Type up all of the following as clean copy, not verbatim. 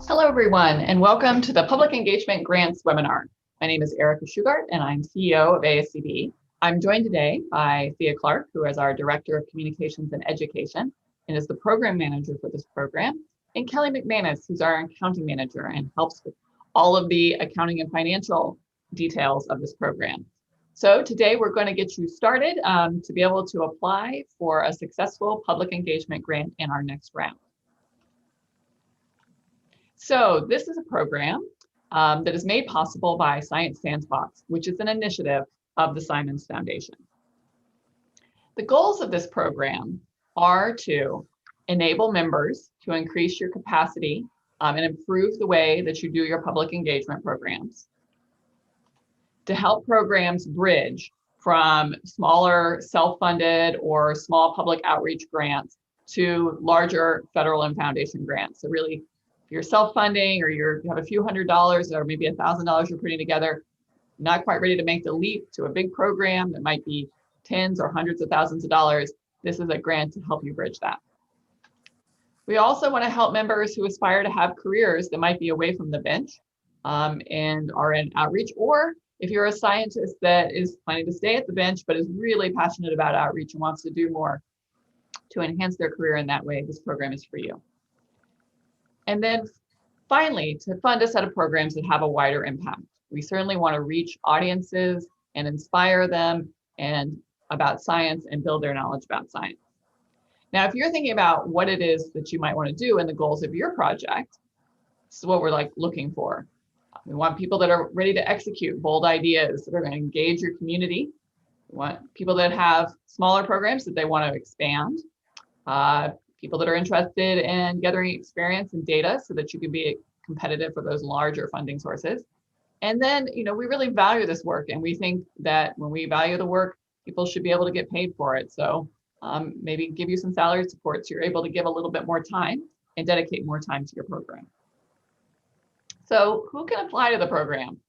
Hello, everyone, and welcome to the Public Engagement Grants webinar. My name is Erica Shugart, and I'm CEO of ASCB. I'm joined today by Thea Clark, who is our Director of Communications and Education and is the Program Manager for this program, and Kelly McManus, who's our Accounting Manager and helps with all of the accounting and financial details of this program. So today we're going to get you started to be able to apply for a successful public engagement grant in our next round. So this is a program that is made possible by Science Sandbox, which is an initiative of the Simons Foundation. The goals of this program are to enable members to increase your capacity and improve the way that you do your public engagement programs, to help programs bridge from smaller self-funded or small public outreach grants to larger federal and foundation grants. So really, if you're self-funding or you have a few $100s or maybe $1,000 you're putting together, not quite ready to make the leap to a big program that might be tens or hundreds of thousands of dollars, this is a grant to help you bridge that. We also want to help members who aspire to have careers that might be away from the bench and are in outreach, or if you're a scientist that is planning to stay at the bench but is really passionate about outreach and wants to do more to enhance their career in that way, this program is for you. And then finally, to fund a set of programs that have a wider impact. We certainly want to reach audiences and inspire them and about science and build their knowledge about science. Now, if you're thinking about what it is that you might want to do and the goals of your project, this is what we're looking for. We want people that are ready to execute bold ideas that are going to engage your community. We want people that have smaller programs that they want to expand. People that are interested in gathering experience and data so that you can be competitive for those larger funding sources. And then, we really value this work, and we think that when we value the work, people should be able to get paid for it. So maybe give you some salary support so you're able to give a little bit more time and dedicate more time to your program. So who can apply to the program?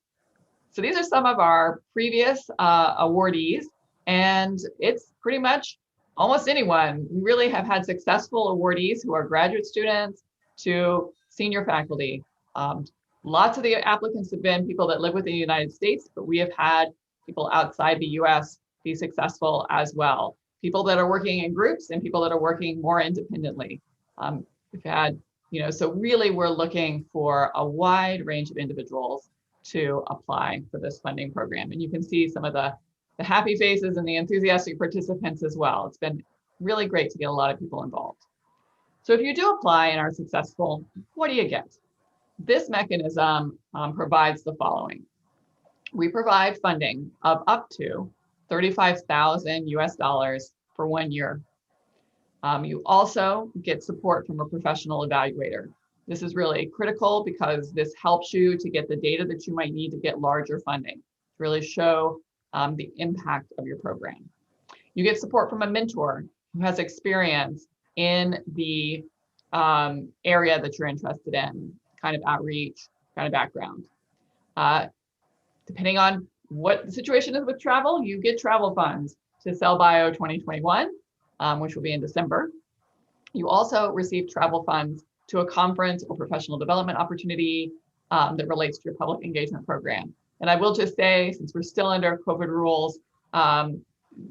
So these are some of our previous awardees, and it's pretty much almost anyone. We really have had successful awardees who are graduate students to senior faculty. Lots of the applicants have been people that live within the United States, but we have had people outside the US be successful as well. People that are working in groups and people that are working more independently. We've had, so really we're looking for a wide range of individuals to apply for this funding program. And you can see some of the happy faces and the enthusiastic participants as well. It's been really great to get a lot of people involved. So if you do apply and are successful, what do you get? This mechanism provides the following. We provide funding of up to $35,000 US for 1 year. You also get support from a professional evaluator. This is really critical because this helps you to get the data that you might need to get larger funding, to really show the impact of your program. You get support from a mentor who has experience in the area that you're interested in, kind of outreach, kind of background. Depending on what the situation is with travel, you get travel funds to CellBio 2021, which will be in December. You also receive travel funds to a conference or professional development opportunity that relates to your public engagement program. And I will just say, since we're still under COVID rules,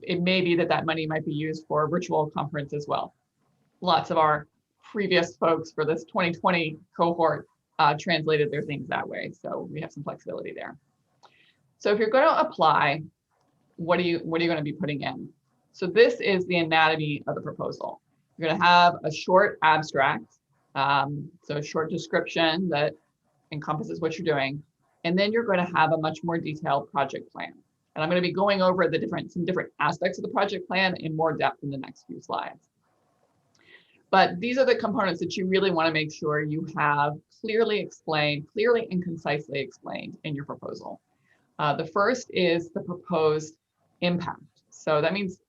it may be that money might be used for a virtual conference as well. Lots of our previous folks for this 2020 cohort translated their things that way. So we have some flexibility there. So if you're going to apply, what are you going to be putting in? So this is the anatomy of the proposal. You're going to have a short abstract, so a short description that encompasses what you're doing. And then you're going to have a much more detailed project plan. And I'm going to be going over some different aspects of the project plan in more depth in the next few slides. But these are the components that you really want to make sure you have clearly and concisely explained in your proposal. The first is the proposed impact. So that means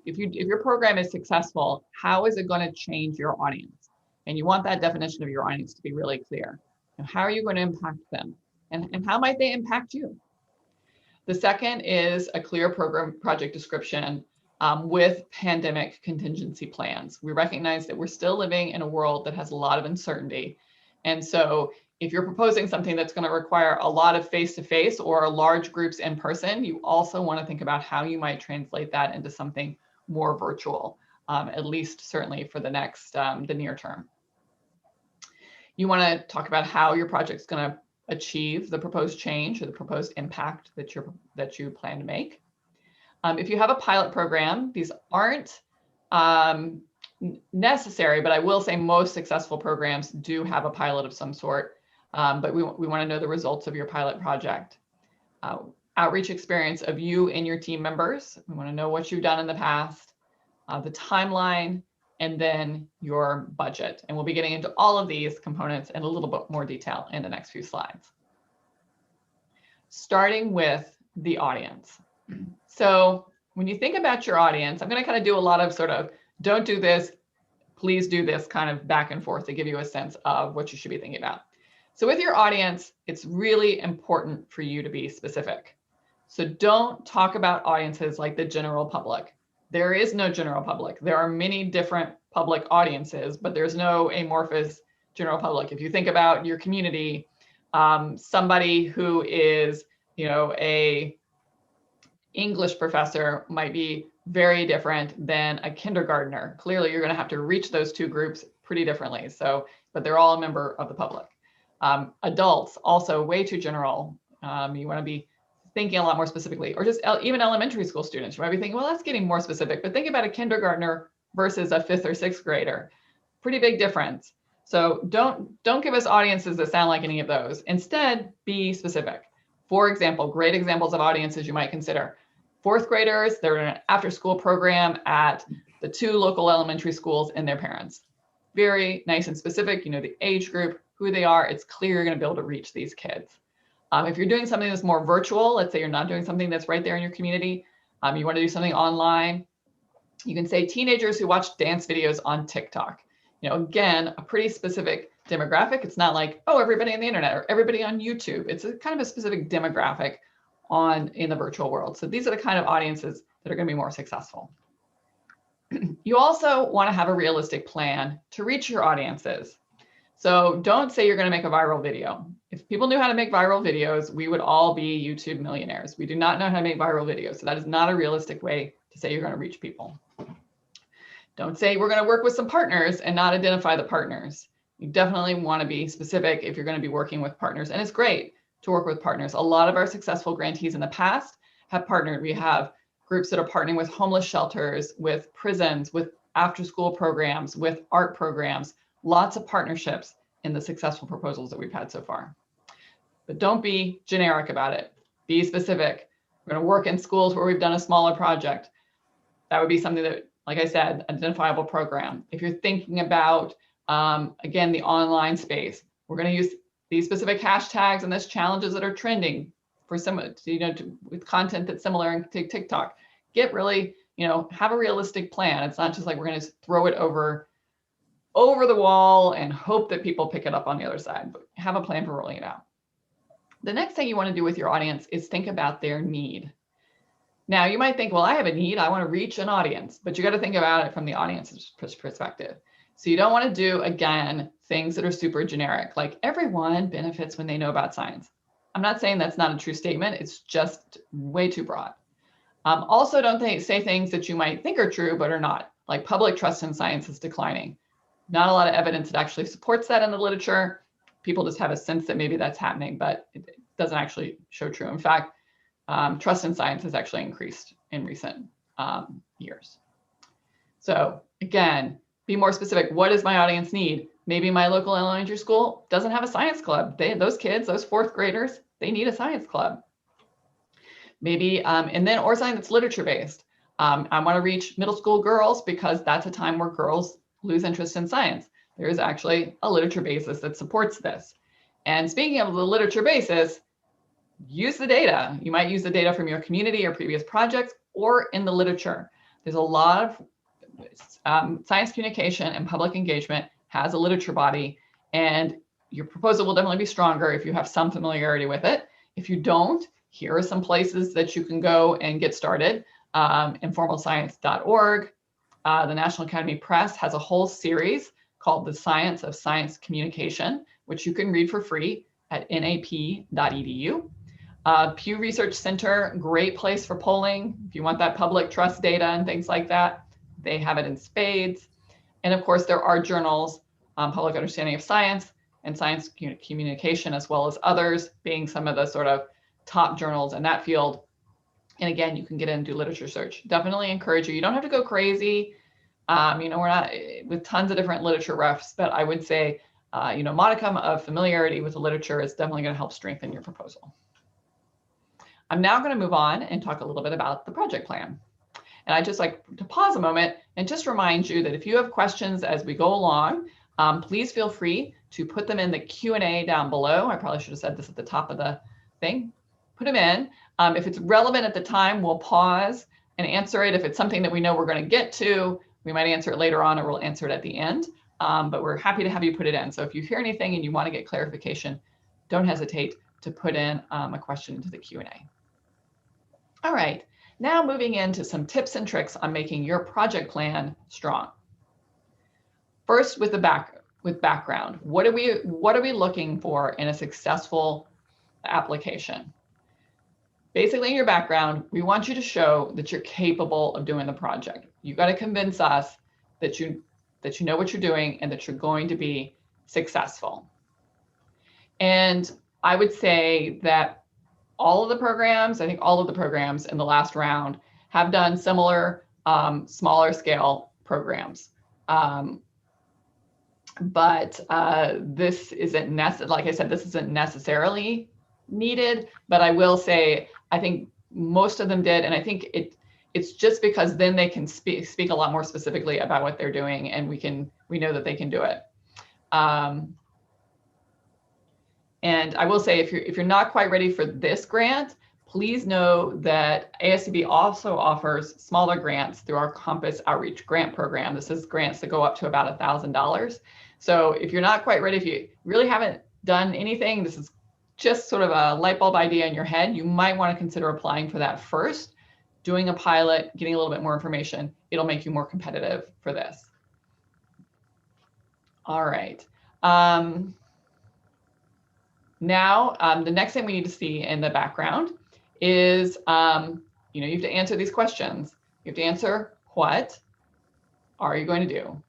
if your program is successful, how is it going to change your audience? And you want that definition of your audience to be really clear. And how are you going to impact them? And how might they impact you? The second is a clear program project description with pandemic contingency plans. We recognize that we're still living in a world that has a lot of uncertainty, And so if you're proposing something that's going to require a lot of face-to-face or large groups in person, you also want to think about how you might translate that into something more virtual, at least certainly for the near term. You want to talk about how your project's going to achieve the proposed change or the proposed impact that you plan to make. If you have a pilot program, these aren't necessary, but I will say most successful programs do have a pilot of some sort. But we want to know the results of your pilot project. Outreach experience of you and your team members. We want to know what you've done in the past, the timeline, and then your budget. And we'll be getting into all of these components in a little bit more detail in the next few slides. Starting with the audience. So when you think about your audience, I'm going to kind of do a lot of sort of don't do this, please do this kind of back and forth to give you a sense of what you should be thinking about. So with your audience, it's really important for you to be specific. So don't talk about audiences like the general public. There is no general public. There are many different public audiences, but there's no amorphous general public. If you think about your community, somebody who is, a English professor might be very different than a kindergartner. Clearly, you're going to have to reach those two groups pretty differently. So, but they're all a member of the public. Adults, also way too general. You want to be thinking a lot more specifically, or just even elementary school students. You might be thinking, well, that's getting more specific, but think about a kindergartner versus a 5th or 6th grader. Pretty big difference. So don't give us audiences that sound like any of those. Instead, be specific. For example, great examples of audiences you might consider. 4th graders, they're in an after-school program at the 2 local elementary schools and their parents. Very nice and specific, the age group, who they are, it's clear you're going to be able to reach these kids. If you're doing something that's more virtual, let's say you're not doing something that's right there in your community, you want to do something online, you can say teenagers who watch dance videos on TikTok. Again, a pretty specific demographic. It's not like, oh, everybody on the internet or everybody on YouTube. It's a kind of a specific demographic in the virtual world. So these are the kind of audiences that are going to be more successful. You also want to have a realistic plan to reach your audiences. So don't say you're going to make a viral video. If people knew how to make viral videos, we would all be YouTube millionaires. We do not know how to make viral videos. So that is not a realistic way to say you're going to reach people. Don't say we're going to work with some partners and not identify the partners. You definitely want to be specific if you're going to be working with partners. And it's great to work with partners. A lot of our successful grantees in the past have partnered. We have groups that are partnering with homeless shelters, with prisons, with after-school programs, with art programs. Lots of partnerships in the successful proposals that we've had so far. But don't be generic about it. Be specific. We're going to work in schools where we've done a smaller project. That would be something that, like I said, identifiable program. If you're thinking about, again, the online space, we're going to use these specific hashtags and those challenges that are trending for some, with content that's similar to TikTok. Get really, have a realistic plan. It's not just like we're going to throw it over the wall and hope that people pick it up on the other side, but have a plan for rolling it out. The next thing you want to do with your audience is think about their need. Now you might think, well, I have a need, I want to reach an audience, but you got to think about it from the audience's perspective. So you don't want to do, again, things that are super generic, like everyone benefits when they know about science. I'm not saying that's not a true statement, it's just way too broad. Also, don't say things that you might think are true, but are not, like public trust in science is declining. Not a lot of evidence that actually supports that in the literature. People just have a sense that maybe that's happening, but it doesn't actually show true. In fact, trust in science has actually increased in recent years. So again, be more specific. What does my audience need? Maybe my local elementary school doesn't have a science club. Those kids, those 4th graders, they need a science club. Maybe, or something that's literature based. I want to reach middle school girls because that's a time where girls lose interest in science. There is actually a literature basis that supports this. And speaking of the literature basis, use the data. You might use the data from your community or previous projects or in the literature. There's a lot of science communication and public engagement has a literature body, and your proposal will definitely be stronger if you have some familiarity with it. If you don't, here are some places that you can go and get started. Informalscience.org. The National Academy Press has a whole series called The Science of Science Communication, which you can read for free at nap.edu. Pew Research Center, great place for polling. If you want that public trust data and things like that, they have it in spades. And of course, there are journals, Public Understanding of Science and Science Communication, as well as others, being some of the sort of top journals in that field. And again, you can get in and do literature search. Definitely encourage you. You don't have to go crazy. We're not with tons of different literature refs, but I would say, modicum of familiarity with the literature is definitely going to help strengthen your proposal. I'm now going to move on and talk a little bit about the project plan. And I'd just like to pause a moment and just remind you that if you have questions as we go along, please feel free to put them in the Q&A down below. I probably should have said this at the top of the thing. Put them in. If it's relevant at the time, we'll pause and answer it. If it's something that we know we're going to get to, we might answer it later on, or we'll answer it at the end. But we're happy to have you put it in. So if you hear anything and you want to get clarification, don't hesitate to put in a question into the Q&A. All right, now moving into some tips and tricks on making your project plan strong. First, with background, what are we looking for in a successful application? Basically, in your background, we want you to show that you're capable of doing the project. You've got to convince us that you know what you're doing and that you're going to be successful. And I would say that all of the programs in the last round have done similar smaller scale programs. But this isn't like I said, this isn't necessarily needed, but I will say, I think most of them did. And I think it's just because then they can speak a lot more specifically about what they're doing, and we know that they can do it. And I will say, if you're not quite ready for this grant, please know that ASCB also offers smaller grants through our Compass Outreach Grant Program. This is grants that go up to about $1,000. So if you're not quite ready, if you really haven't done anything, this is just sort of a light bulb idea in your head, you might want to consider applying for that first, doing a pilot, getting a little bit more information. It'll make you more competitive for this. All right. Now, the next thing we need to see in the background is, you have to answer these questions. You have to answer, what are you going to do?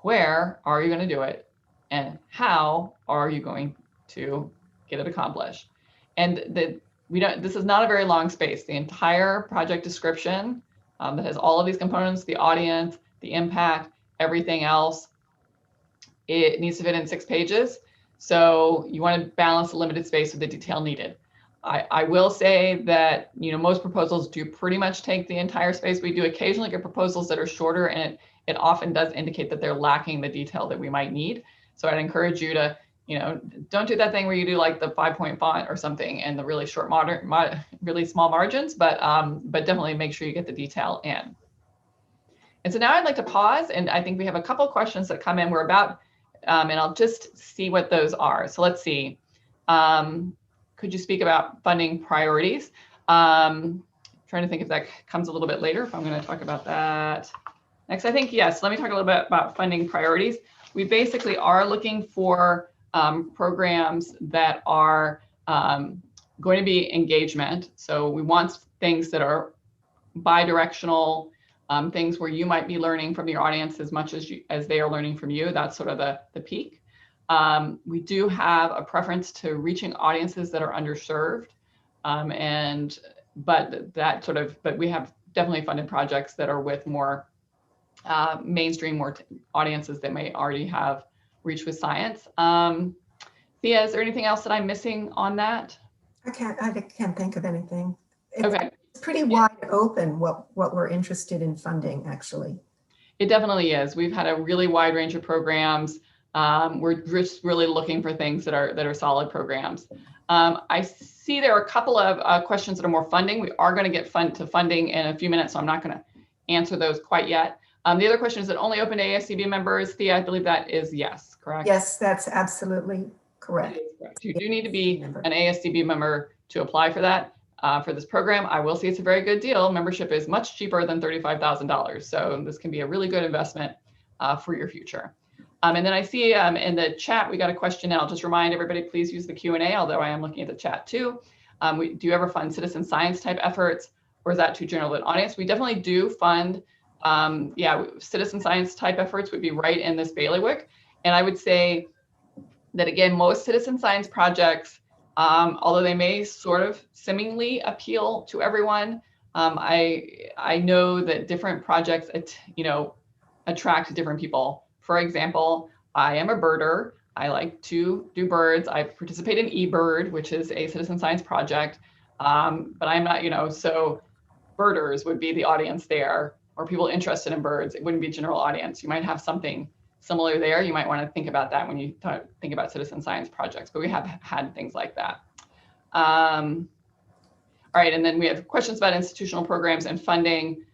Where are you going to do it? And how are you going to get it accomplished? And this is not a very long space. The entire project description that has all of these components, the audience, the impact, everything else, it needs to fit in 6 pages. So you want to balance the limited space with the detail needed. I will say that, most proposals do pretty much take the entire space. We do occasionally get proposals that are shorter, and it often does indicate that they're lacking the detail that we might need. So I'd encourage you to, don't do that thing where you do like the 5-point font or something and the really short, really small margins, but definitely make sure you get the detail in. And so now I'd like to pause, and I think we have a couple questions that come in. We're about, and I'll just see what those are. So let's see. Could you speak about funding priorities? Trying to think if that comes a little bit later, if I'm going to talk about that next. I think, yes, let me talk a little bit about funding priorities. We basically are looking for programs that are going to be engagement. So we want things that are bi-directional, things where you might be learning from your audience as much as they are learning from you. That's sort of the peak. We do have a preference to reaching audiences that are underserved, but we have definitely funded projects that are with more mainstream, more audiences that may already have reached with science. Thea, is there anything else that I'm missing on that? I can't think of anything. Okay. It's pretty wide open what we're interested in funding, actually. It definitely is. We've had a really wide range of programs. We're just really looking for things that are solid programs. I see there are a couple of questions that are more funding. We are going to get to funding in a few minutes, so I'm not going to answer those quite yet. The other question is that only open to ASCB members. Thea, I believe that is yes, correct? Yes, that's absolutely correct. Correct. You do need to be an ASCB member to apply for that. For this program, I will say it's a very good deal. Membership is much cheaper than $35,000. So this can be a really good investment for your future. And then I see in the chat, we got a question, and I'll just remind everybody, please use the Q&A, although I am looking at the chat too. Do you ever fund citizen science type efforts, or is that too general an audience? We definitely do fund, citizen science type efforts would be right in this bailiwick. And I would say that, again, most citizen science projects, although they may sort of seemingly appeal to everyone, I know that different projects, attract different people. For example, I am a birder. I like to do birds. I participate in eBird, which is a citizen science project, but I'm not, so birders would be the audience there, or people interested in birds. It wouldn't be general audience. You might have something similar there. You might want to think about that when you think about citizen science projects, but we have had things like that. All right, and then we have questions about institutional programs and funding.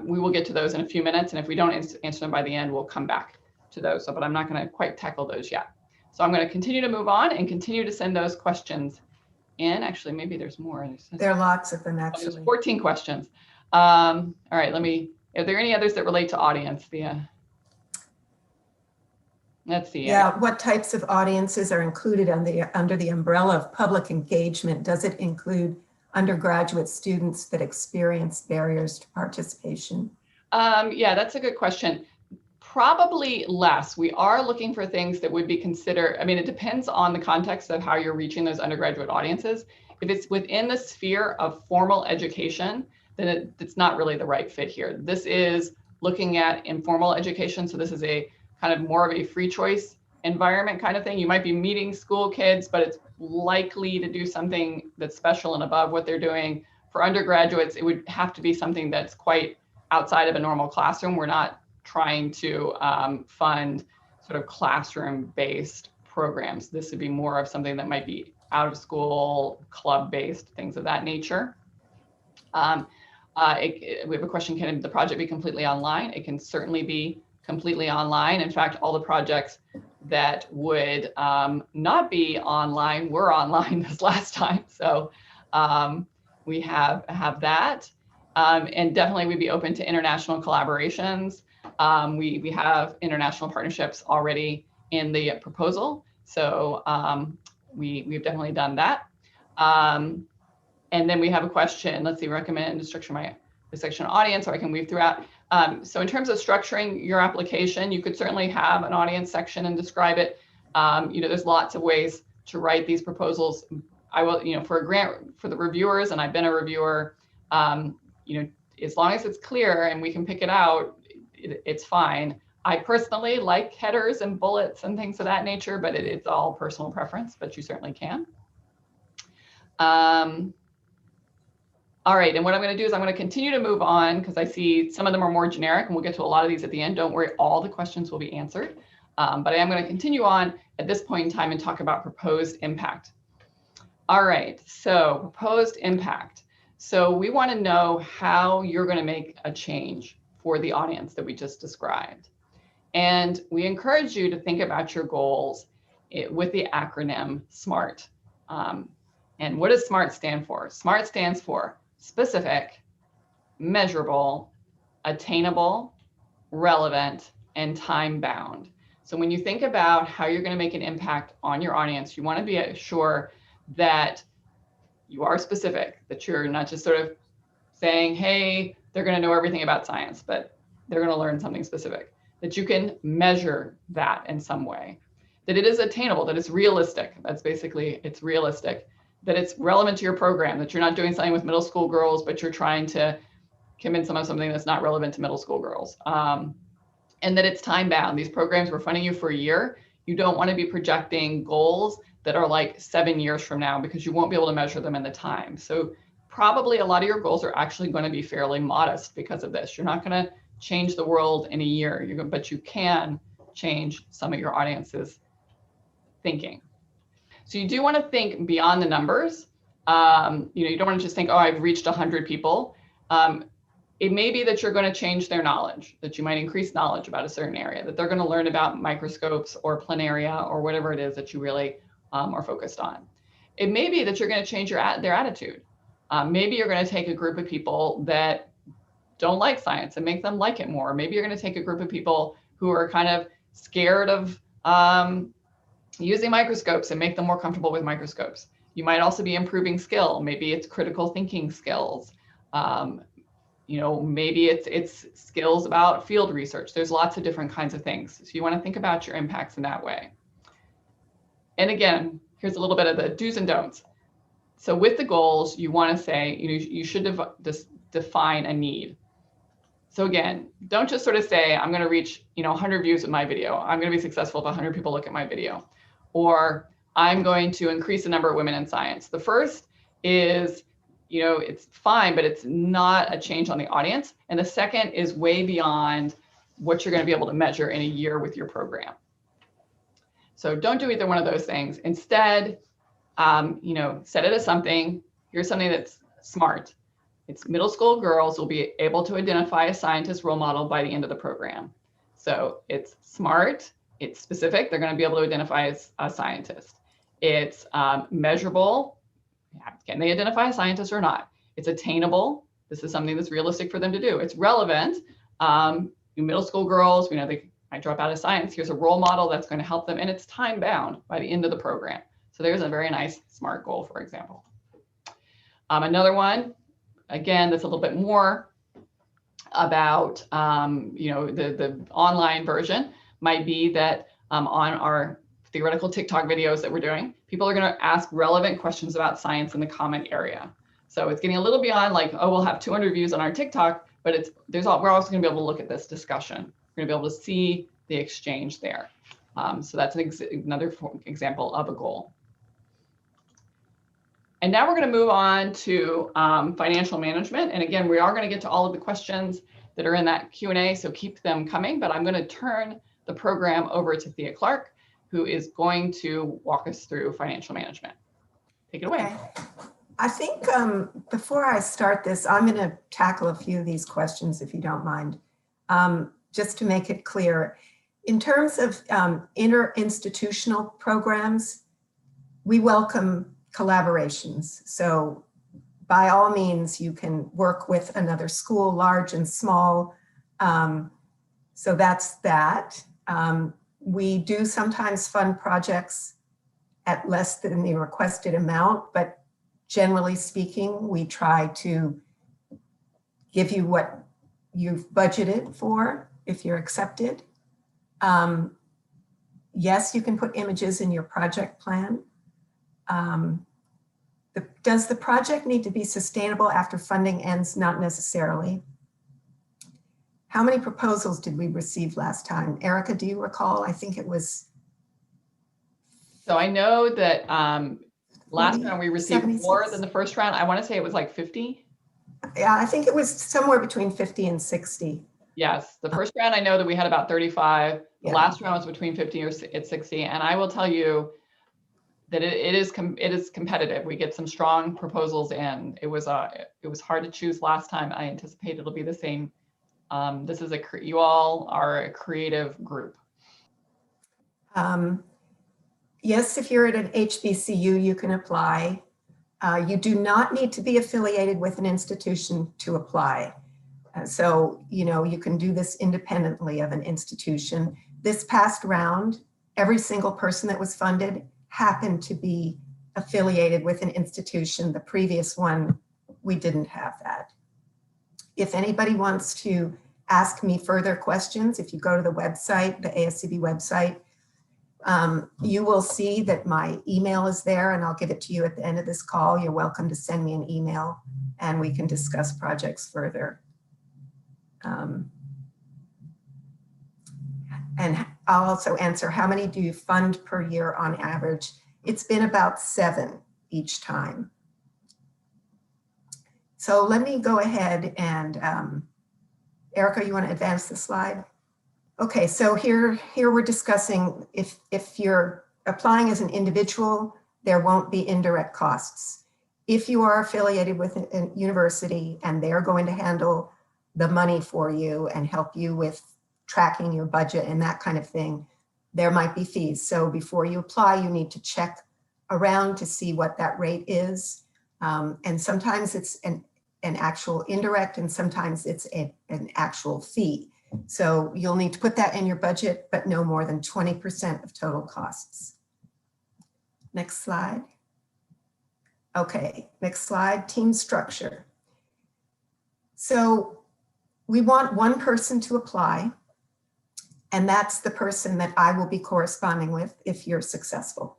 We will get to those in a few minutes, and if we don't answer them by the end, we'll come back to those. But I'm not going to quite tackle those yet. So I'm going to continue to move on and continue to send those questions in. Actually, maybe there's more. There are lots of them, actually. There's 14 questions. All right, are there any others that relate to audience? Let's see. Yeah, what types of audiences are included under the umbrella of public engagement? Does it include undergraduate students that experience barriers to participation? Yeah, that's a good question. Probably less. We are looking for things that would be considered, it depends on the context of how you're reaching those undergraduate audiences. If it's within the sphere of formal education, then it's not really the right fit here. This is looking at informal education. So this is a kind of more of a free choice environment kind of thing. You might be meeting school kids, but it's likely to do something that's special and above what they're doing. For undergraduates, it would have to be something that's quite outside of a normal classroom. We're not trying to fund sort of classroom-based programs. This would be more of something that might be out of school, club-based, things of that nature. We have a question, can the project be completely online? It can certainly be completely online. In fact, all the projects that would not be online were online this last time. So we have that. And definitely we'd be open to international collaborations. We have international partnerships already in the proposal. So we've definitely done that. And then we have a question, let's see, recommend to structure the section audience, or I can weave throughout. So in terms of structuring your application, you could certainly have an audience section and describe it. There's lots of ways to write these proposals. I will, for a grant, for the reviewers, and I've been a reviewer, as long as it's clear and we can pick it out, it's fine. I personally like headers and bullets and things of that nature, but it's all personal preference, but you certainly can. All right, and what I'm going to do is I'm going to continue to move on because I see some of them are more generic, and we'll get to a lot of these at the end. Don't worry, all the questions will be answered. But I am going to continue on at this point in time and talk about proposed impact. All right, so proposed impact. So we want to know how you're going to make a change for the audience that we just described. And we encourage you to think about your goals with the acronym SMART. And what does SMART stand for? SMART stands for specific, measurable, attainable, relevant, and time-bound. So when you think about how you're going to make an impact on your audience, you want to be sure that you are specific, that you're not just sort of saying, hey, they're going to know everything about science, but they're going to learn something specific, that you can measure that in some way, that it is attainable, that it's realistic. That's basically, it's realistic, that it's relevant to your program, that you're not doing something with middle school girls, but you're trying to convince them of something that's not relevant to middle school girls. And that it's time bound. These programs, we're funding you for a year. You don't want to be projecting goals that are like 7 years from now because you won't be able to measure them in the time. So probably a lot of your goals are actually going to be fairly modest because of this. You're not going to change the world in a year, but you can change some of your audience's thinking. So you do want to think beyond the numbers. You don't want to just think, oh, I've reached 100 people. It may be that you're going to change their knowledge, that you might increase knowledge about a certain area, that they're going to learn about microscopes or planaria or whatever it is that you really are focused on. It may be that you're going to change their attitude. Maybe you're going to take a group of people that don't like science and make them like it more. Maybe you're going to take a group of people who are kind of scared of using microscopes and make them more comfortable with microscopes. You might also be improving skill. Maybe it's critical thinking skills. You know, maybe it's skills about field research. There's lots of different kinds of things. So you want to think about your impacts in that way. And again, here's a little bit of the do's and don'ts. So with the goals, you want to say, you should define a need. So again, don't just sort of say, I'm going to reach, 100 views with my video. I'm going to be successful if 100 people look at my video. Or I'm going to increase the number of women in science. The first is, it's fine, but it's not a change on the audience. And the second is way beyond what you're going to be able to measure in a year with your program. So don't do either one of those things. Instead, set it as something. Here's something that's smart. It's middle school girls will be able to identify a scientist role model by the end of the program. So it's smart, it's specific. They're going to be able to identify as a scientist. It's measurable. Can they identify a scientist or not? It's attainable. This is something that's realistic for them to do. It's relevant. Middle school girls, they might drop out of science. Here's a role model that's going to help them. And it's time bound by the end of the program. So there's a very nice SMART goal, for example. Another one, again, that's a little bit more about, the online version might be that on our theoretical TikTok videos that we're doing, people are going to ask relevant questions about science in the comment area. So it's getting a little beyond like, oh, we'll have 200 views on our TikTok, but we're also going to be able to look at this discussion. We're going to be able to see the exchange there. So that's another example of a goal. And now we're going to move on to financial management. And again, we are going to get to all of the questions that are in that Q&A, so keep them coming. But I'm going to turn the program over to Thea Clark, who is going to walk us through financial management. Take it away. Okay. I think before I start this, I'm going to tackle a few of these questions, if you don't mind, just to make it clear. In terms of interinstitutional programs, we welcome collaborations. So by all means, you can work with another school, large and small. So that's that. We do sometimes fund projects at less than the requested amount, but generally speaking, we try to give you what you've budgeted for if you're accepted. Yes, you can put images in your project plan. Does the project need to be sustainable after funding ends? Not necessarily. How many proposals did we receive last time? Erica, do you recall? I think it was. So I know that last round we received 76. more than the first round. I want to say it was like 50. Yeah, I think it was somewhere between 50 and 60. Yes, the first round I know that we had about 35. The Yeah. last round was between 50 or 60. And I will tell you that it is competitive. We get some strong proposals in. It was hard to choose last time. I anticipate it'll be the same. You all are a creative group. Yes, if you're at an HBCU, you can apply. You do not need to be affiliated with an institution to apply. So, you can do this independently of an institution. This past round, every single person that was funded happened to be affiliated with an institution. The previous one, we didn't have that. If anybody wants to ask me further questions, if you go to the website, the ASCB website, you will see that my email is there, and I'll give it to you at the end of this call. You're welcome to send me an email and we can discuss projects further. And I'll also answer, how many do you fund per year on average? It's been about 7 each time. So let me go ahead and, Erica, you want to advance the slide? Okay, so here we're discussing if you're applying as an individual, there won't be indirect costs. If you are affiliated with a university and they're going to handle the money for you and help you with tracking your budget and that kind of thing, there might be fees. So before you apply, you need to check around to see what that rate is. And sometimes it's an actual indirect, and sometimes it's an actual fee. So you'll need to put that in your budget, but no more than 20% of total costs. Next slide. Okay, next slide, team structure. So we want one person to apply, and that's the person that I will be corresponding with if you're successful.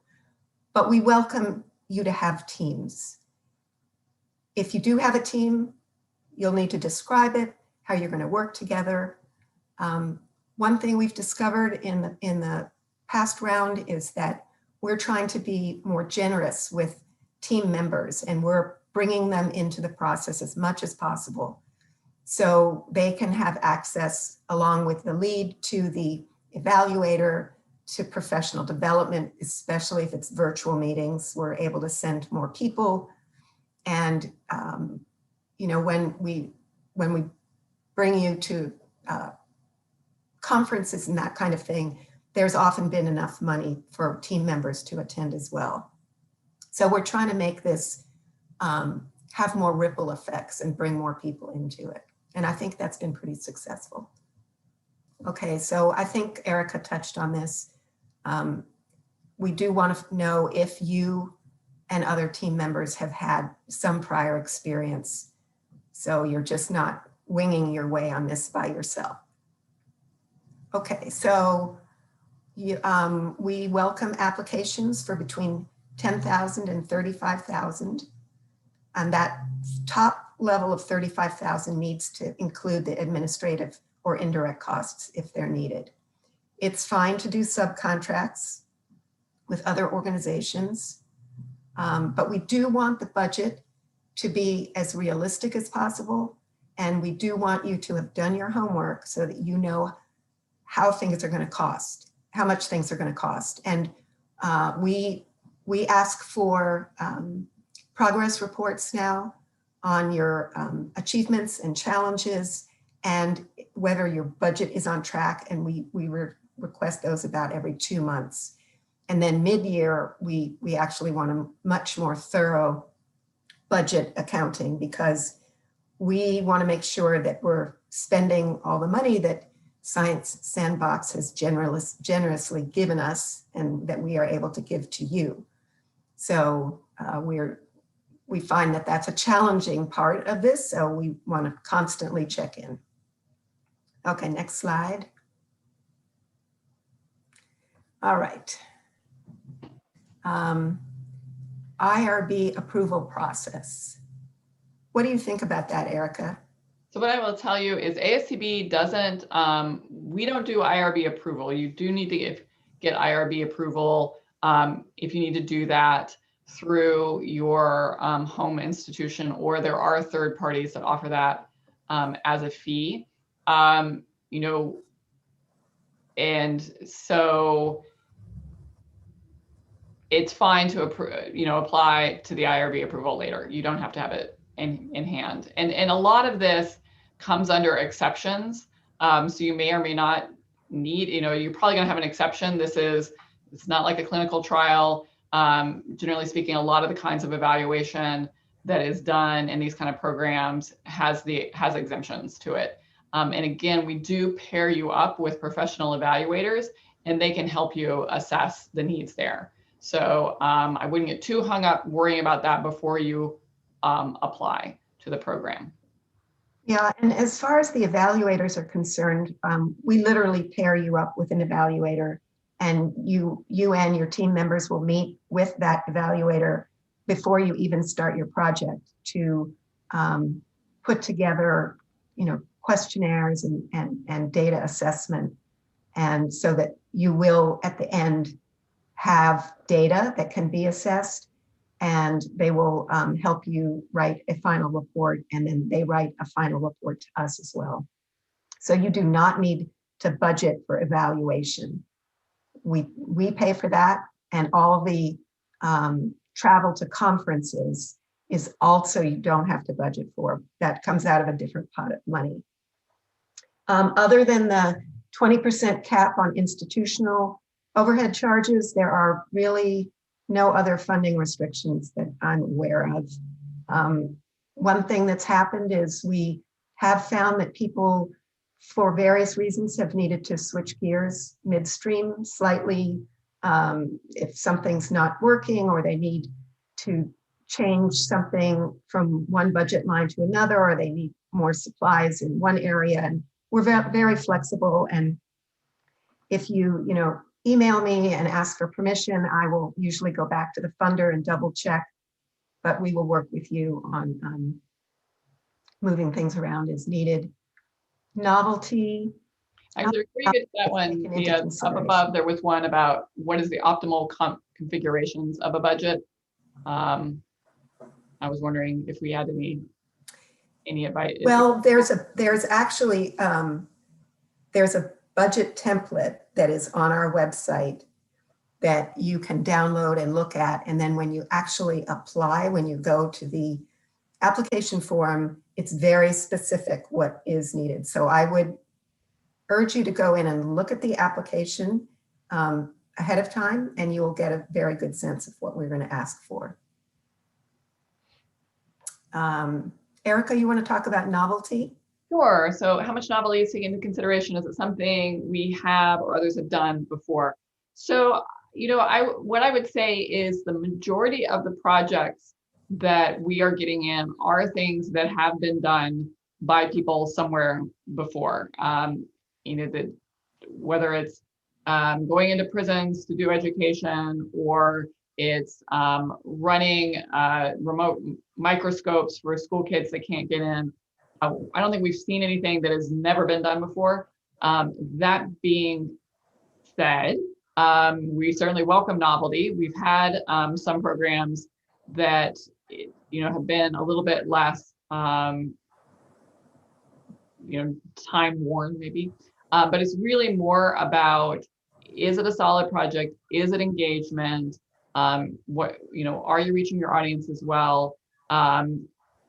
But we welcome you to have teams. If you do have a team, you'll need to describe it, how you're going to work together. One thing we've discovered in the past round is that we're trying to be more generous with team members, and we're bringing them into the process as much as possible, so they can have access along with the lead to the evaluator, to professional development, especially if it's virtual meetings. We're able to send more people. And you know, when we bring you to conferences and that kind of thing, there's often been enough money for team members to attend as well. So we're trying to make this have more ripple effects and bring more people into it. And I think that's been pretty successful. Okay, so I think Erica touched on this. We do want to know if you and other team members have had some prior experience, so you're just not winging your way on this by yourself. Okay, so we welcome applications for between 10,000 and 35,000. And that top level of 35,000 needs to include the administrative or indirect costs if they're needed. It's fine to do subcontracts with other organizations, but we do want the budget to be as realistic as possible. And we do want you to have done your homework so that you know how things are going to cost, how much things are going to cost. And we ask for progress reports now on your achievements and challenges, and whether your budget is on track. And we request those about every 2 months. And then mid-year, we actually want a much more thorough budget accounting, because we want to make sure that we're spending all the money that Science Sandbox has generously given us and that we are able to give to you. So we find that that's a challenging part of this, so we want to constantly check in. Okay, next slide. All right. IRB approval process. What do you think about that, Erica? So what I will tell you is ASCB doesn't, we don't do IRB approval. You do need to get IRB approval if you need to do that through your home institution, or there are third parties that offer that as a fee. You know, and so it's fine to apply to the IRB approval later. You don't have to have it in hand. And a lot of this comes under exceptions. So you may or may not need, you're probably going to have an exception. It's not like a clinical trial. Generally speaking, a lot of the kinds of evaluation that is done in these kind of programs has exemptions to it. And again, we do pair you up with professional evaluators, and they can help you assess the needs there. So I wouldn't get too hung up worrying about that before you apply to the program. Yeah, and as far as the evaluators are concerned, we literally pair you up with an evaluator, and you and your team members will meet with that evaluator before you even start your project to put together, questionnaires and data assessment, and so that you will at the end have data that can be assessed, and they will help you write a final report, and then they write a final report to us as well. So you do not need to budget for evaluation. We pay for that, and all the travel to conferences is also, you don't have to budget for. That comes out of a different pot of money. Other than the 20% cap on institutional overhead charges, there are really no other funding restrictions that I'm aware of. One thing that's happened is we have found that people for various reasons, have needed to switch gears midstream slightly. If something's not working or they need to change something from one budget line to another, or they need more supplies in one area. And we're very flexible. And if you email me and ask for permission, I will usually go back to the funder and double check, but we will work with you on moving things around as needed. Novelty. I agree with that one. The up above, there was one about what is the optimal configurations of a budget. I was wondering if we had any advice. Well, there's actually there's a budget template that is on our website that you can download and look at. And then when you actually apply, when you go to the application form, it's very specific what is needed. So I would urge you to go in and look at the application ahead of time, and you will get a very good sense of what we're going to ask for. Erica, you want to talk about novelty? Sure. So how much novelty is taken into consideration? Is it something we have or others have done before? So, what I would say is the majority of the projects that we are getting in are things that have been done by people somewhere before. Whether it's going into prisons to do education, or it's running remote microscopes for school kids that can't get in. I don't think we've seen anything that has never been done before. That being said, we certainly welcome novelty. We've had some programs that have been a little bit less time worn maybe, but it's really more about, is it a solid project? Is it engagement? Are you reaching your audience as well?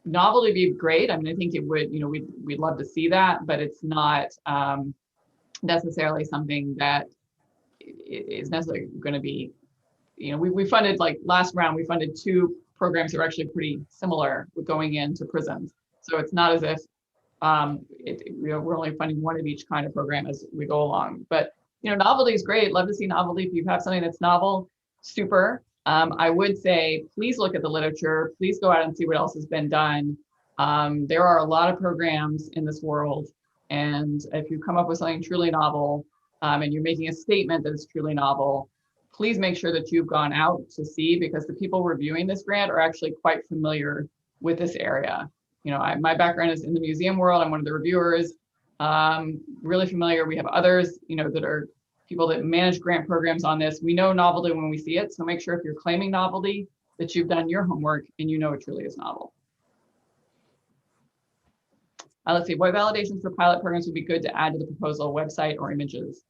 Novelty would be great. I mean, I think it would, we'd love to see that, but it's not necessarily something that is necessarily going to be, we funded, like last round, we funded 2 programs that were actually pretty similar with going into prisons. So it's not as if we're only funding one of each kind of program as we go along. But, novelty is great. Love to see novelty. If you have something that's novel, super. I would say, please look at the literature. Please go out and see what else has been done. There are a lot of programs in this world. And if you come up with something truly novel, and you're making a statement that is truly novel, please make sure that you've gone out to see, because the people reviewing this grant are actually quite familiar with this area. My background is in the museum world. I'm one of the reviewers, really familiar. We have others, that are people that manage grant programs on this. We know novelty when we see it. So make sure if you're claiming novelty that you've done your homework and it truly is novel. Let's see, what validations for pilot programs would be good to add to the proposal website or images?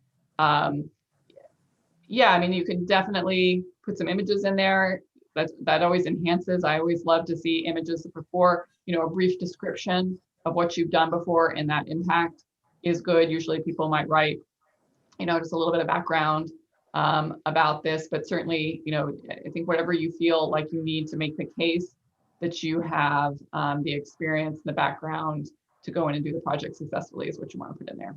Yeah, I mean, you can definitely put some images in there. That always enhances. I always love to see images before, a brief description of what you've done before, and that impact is good. Usually people might write, just a little bit of background about this, but certainly, I think whatever you feel like you need to make the case that you have the experience, the background to go in and do the project successfully is what you want to put in there.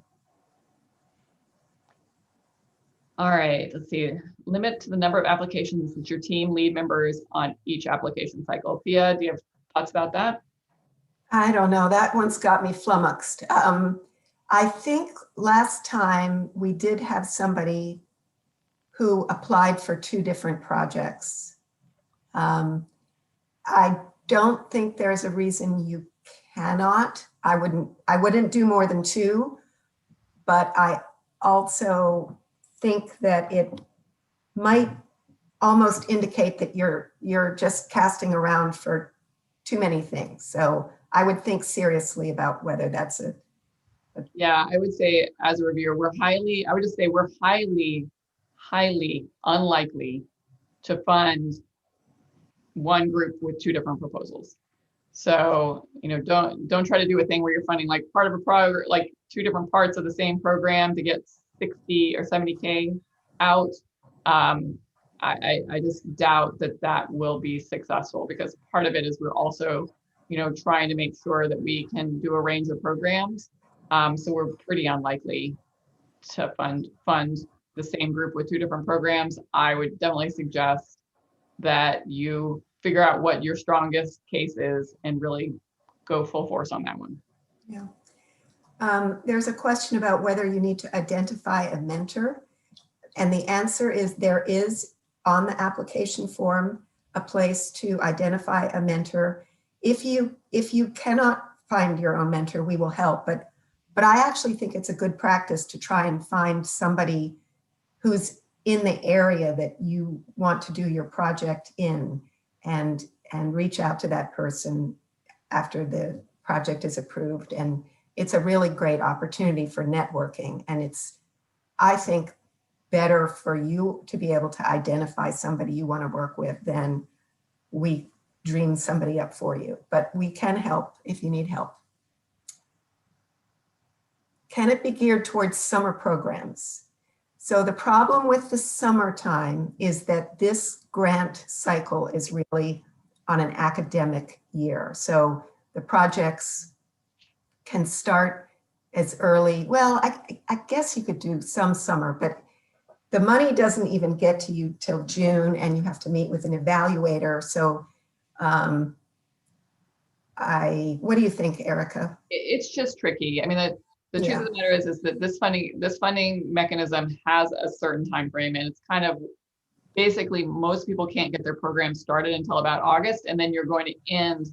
All right, let's see. Limit to the number of applications that your team lead members on each application cycle. Thea, do you have thoughts about that? I don't know. That one's got me flummoxed. I think last time we did have somebody who applied for 2 different projects. I don't think there's a reason you cannot. I wouldn't do more than 2, but I also think that it might almost indicate that you're just casting around for too many things. So I would think seriously about whether that's a Yeah, I would say as a reviewer, we're highly unlikely to fund one group with 2 different proposals. So, don't try to do a thing where you're funding like part of a program, like 2 different parts of the same program to get 60 or 70K out. I just doubt that will be successful, because part of it is we're also, trying to make sure that we can do a range of programs So we're pretty unlikely to fund the same group with two different programs. I would definitely suggest that you figure out what your strongest case is and really go full force on that one. Yeah. There's a question about whether you need to identify a mentor. And the answer is there is on the application form a place to identify a mentor. If you cannot find your own mentor, we will help. But I actually think it's a good practice to try and find somebody who's in the area that you want to do your project in, and reach out to that person after the project is approved. And it's a really great opportunity for networking. And it's, I think, better for you to be able to identify somebody you want to work with than we dream somebody up for you. But we can help if you need help. Can it be geared towards summer programs? So the problem with the summertime is that this grant cycle is really on an academic year. So the projects can start as early, well, I guess you could do some summer, but the money doesn't even get to you till June, and you have to meet with an evaluator. So what do you think, Erica? It's just tricky. I mean, the truth of the matter is that this funding mechanism has a certain time frame, and it's kind of basically most people can't get their program started until about August, and then you're going to end,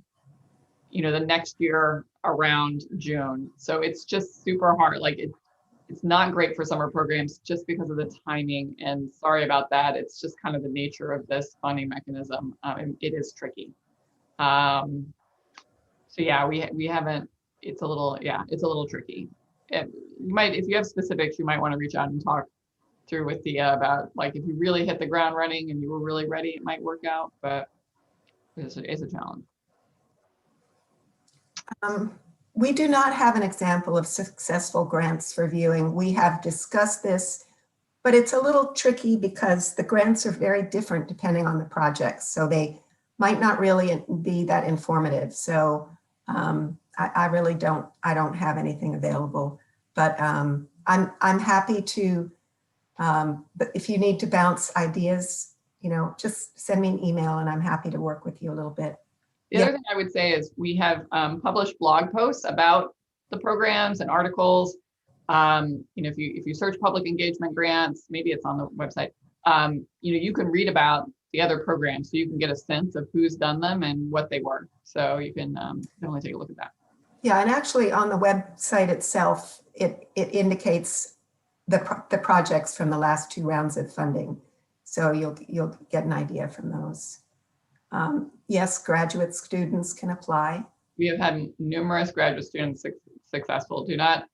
the next year around June. So it's just super hard. Like it's not great for summer programs just because of the timing. And sorry about that. It's just kind of the nature of this funding mechanism. It is tricky. So yeah, we haven't. It's a little tricky. You might, if you have specifics, you might want to reach out and talk through with Thea about, like, if you really hit the ground running and you were really ready, it might work out, but it's a challenge. We do not have an example of successful grants for viewing. We have discussed this, but it's a little tricky because the grants are very different depending on the projects. So they might not really be that informative. So I really don't have anything available, but I'm happy to, but if you need to bounce ideas, just send me an email and I'm happy to work with you a little bit. The other thing I would say is we have published blog posts about the programs and articles. If you search public engagement grants, maybe it's on the website. You can read about the other programs, so you can get a sense of who's done them and what they were. So you can definitely take a look at that. Yeah, and actually on the website itself, it indicates the projects from the last 2 rounds of funding. So you'll get an idea from those. Yes, graduate students can apply. We have had numerous graduate students successful. Do not,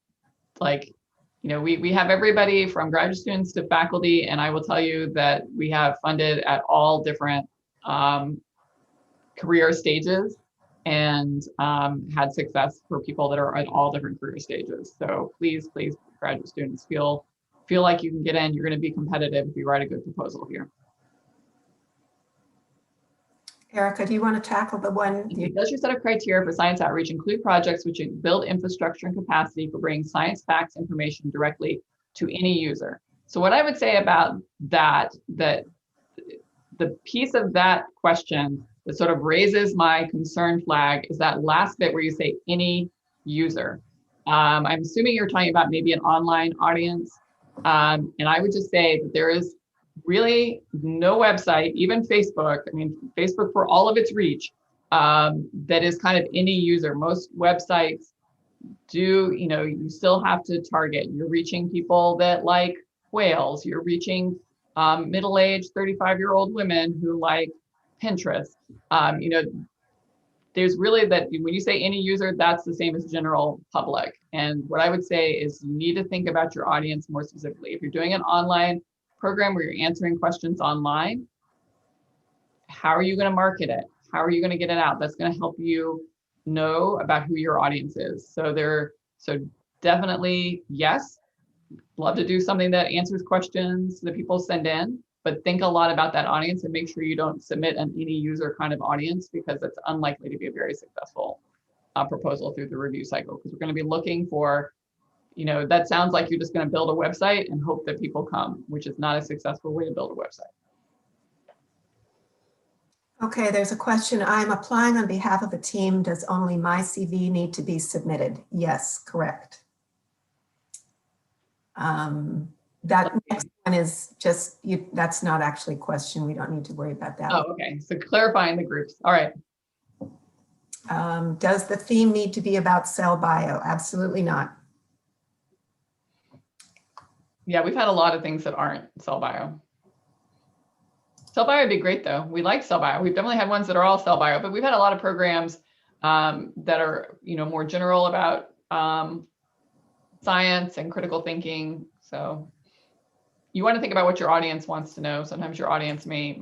we have everybody from graduate students to faculty, and I will tell you that we have funded at all different career stages and had success for people that are at all different career stages. So please, graduate students, feel like you can get in. You're going to be competitive if you write a good proposal here. Erica, do you want to tackle the one? Does your set of criteria for science outreach include projects which build infrastructure and capacity for bringing science facts information directly to any user? So what I would say about that the piece of that question that sort of raises my concern flag is that last bit where you say any user. I'm assuming you're talking about maybe an online audience. And I would just say that there is really no website, even Facebook, Facebook for all of its reach, that is kind of any user. Most websites do, you still have to target. You're reaching people that like whales. You're reaching middle-aged 35-year-old women who like Pinterest. There's really that when you say any user, that's the same as general public. And what I would say is you need to think about your audience more specifically. If you're doing an online program where you're answering questions online, how are you going to market it? How are you going to get it out? That's going to help you know about who your audience is. So definitely, yes, love to do something that answers questions that people send in, but think a lot about that audience and make sure you don't submit an any user kind of audience, because it's unlikely to be a very successful proposal through the review cycle, because we're going to be looking for that sounds like you're just going to build a website and hope that people come, which is not a successful way to build a website. Okay, there's a question. I'm applying on behalf of a team. Does only my CV need to be submitted? Yes, correct. That next one is just, that's not actually a question. We don't need to worry about that. Oh, okay. So clarifying the groups. All right. Does the theme need to be about cell bio? Absolutely not. Yeah, we've had a lot of things that aren't cell bio. Cell bio would be great though. We like cell bio. We've definitely had ones that are all cell bio, but we've had a lot of programs that are, more general about science and critical thinking. So you want to think about what your audience wants to know. Sometimes your audience may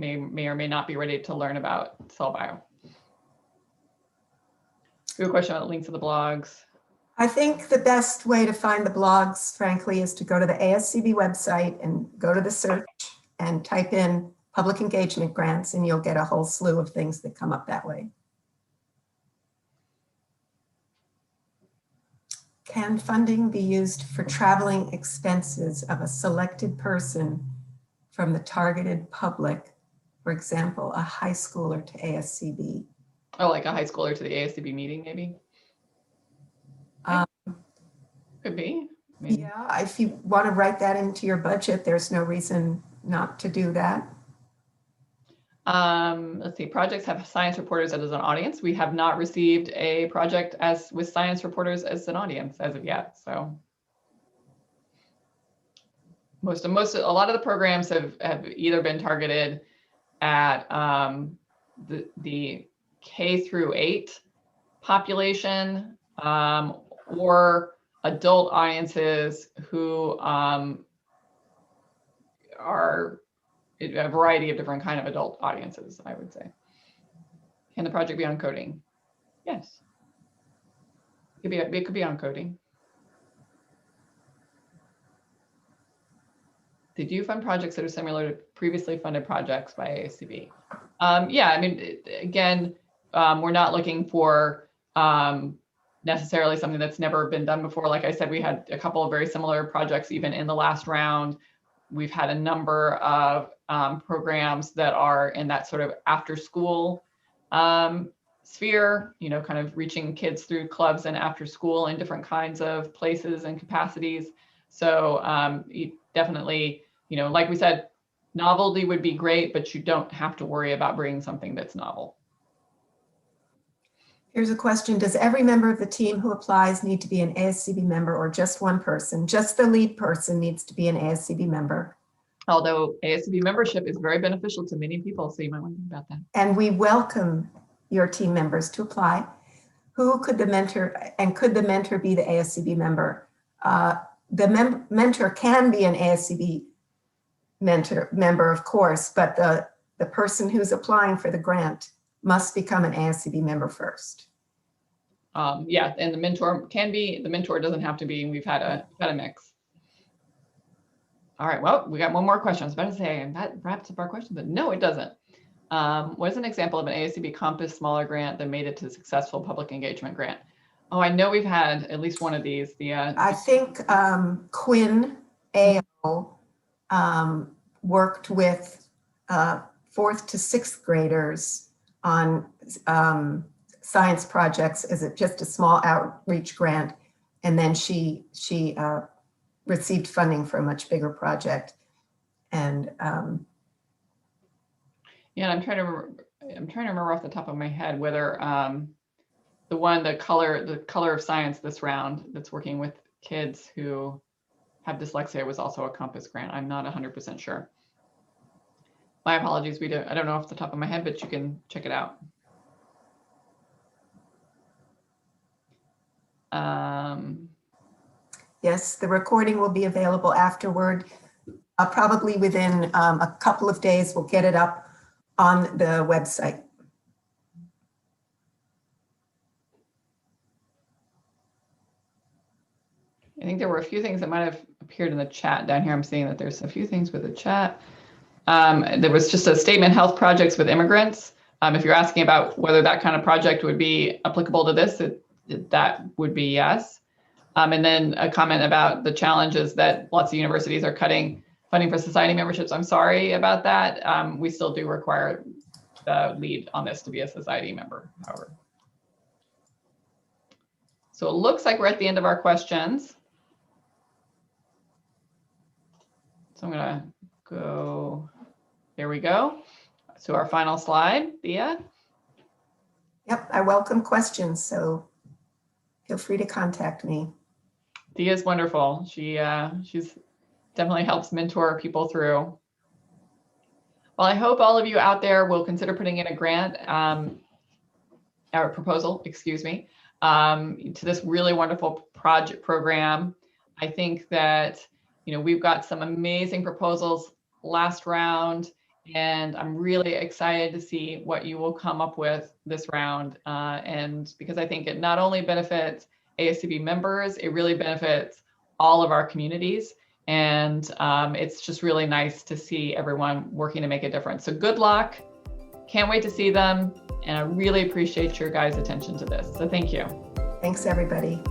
or may not be ready to learn about cell bio. We have a question about links to the blogs. I think the best way to find the blogs, frankly, is to go to the ASCB website and go to the search and type in public engagement grants, and you'll get a whole slew of things that come up that way. Can funding be used for traveling expenses of a selected person from the targeted public, for example, a high schooler to ASCB? Oh, like a high schooler to the ASCB meeting, maybe? Could be. Maybe. Yeah, if you want to write that into your budget, there's no reason not to do that. Let's see, projects have science reporters as an audience. We have not received a project with science reporters as an audience as of yet. So a lot of the programs have either been targeted at the K through 8 population or adult audiences who are a variety of different kind of adult audiences, I would say. Can the project be on coding? Yes. It could be on coding. Did you fund projects that are similar to previously funded projects by ASCB? Yeah, I mean, again, we're not looking for necessarily something that's never been done before. Like I said, we had a couple of very similar projects even in the last round. We've had a number of programs that are in that sort of after school sphere, kind of reaching kids through clubs and after school in different kinds of places and capacities. So you definitely, like we said, novelty would be great, but you don't have to worry about bringing something that's novel. Here's a question. Does every member of the team who applies need to be an ASCB member or just one person? Just the lead person needs to be an ASCB member. Although ASCB membership is very beneficial to many people, so you might want to think about that. And we welcome your team members to apply. Who could the mentor, and could the mentor be the ASCB member? The mentor can be an ASCB member, of course, but the person who's applying for the grant must become an ASCB member first. Yeah, and the mentor can be, the mentor doesn't have to be, and we've had a mix. All right, well, we got one more question. I was about to say, and that wraps up our question, but no, it doesn't. What is an example of an ASCB Compass smaller grant that made it to successful public engagement grant? Oh, I know we've had at least one of these. I think Quinn AO worked with 4th to 6th graders on science projects as just a small outreach grant, and then she received funding for a much bigger project. And yeah, I'm trying to remember off the top of my head whether the color of science this round that's working with kids who have dyslexia was also a Compass grant. I'm not 100% sure. My apologies. I don't know off the top of my head, but you can check it out. Yes, the recording will be available afterward. Probably within a couple of days, we'll get it up on the website. I think there were a few things that might have appeared in the chat down here. I'm seeing that there's a few things with the chat. There was just a statement, health projects with immigrants. If you're asking about whether that kind of project would be applicable to this, that would be yes. And then a comment about the challenges that lots of universities are cutting funding for society memberships. I'm sorry about that. We still do require the lead on this to be a society member, however. So it looks like we're at the end of our questions. So I'm gonna go, there we go. So our final slide, Thea. Yep, I welcome questions, so feel free to contact me. Thea's wonderful. She's definitely helps mentor people through. Well, I hope all of you out there will consider putting in a grant, or proposal, excuse me, to this really wonderful project program. I think that, you know, we've got some amazing proposals last round, and I'm really excited to see what you will come up with this round. And because I think it not only benefits ASCB members, it really benefits all of our communities. And it's just really nice to see everyone working to make a difference. So good luck. Can't wait to see them. And I really appreciate your guys' attention to this. So thank you. Thanks, everybody.